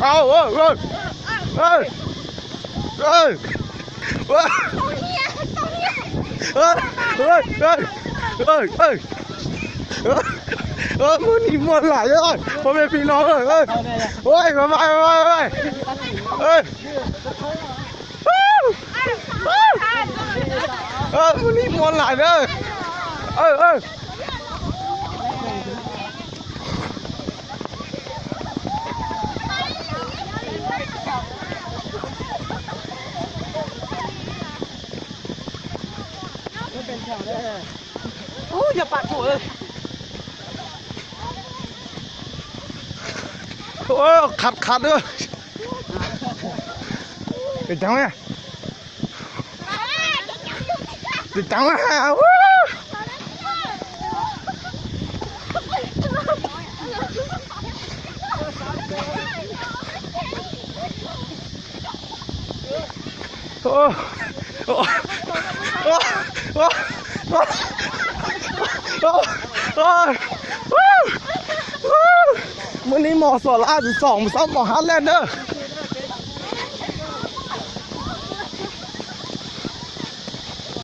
เอาเอ้ยเอ้ยเอ้ยเอ้ยเอ้ยเอ้ยเอ้ยเอ้ยเอ้ยเอ้ยมือนี่มวนหลายเลยพ่อแม่พี่น้องเลยเอ้ยโอ้ยไปเอ้ยมือนี่มวนหลายเลยเอ้ยเป็นแถวได้โอ้อย่าปาดหัวเลยโอ้ยขัดด้วยติดจังไหมติดจังไหมโอ้โอ้โอ้โอ้มื้อนี้หมอสอนอาจจะ2 3หมอฮันแลนด์เด้อ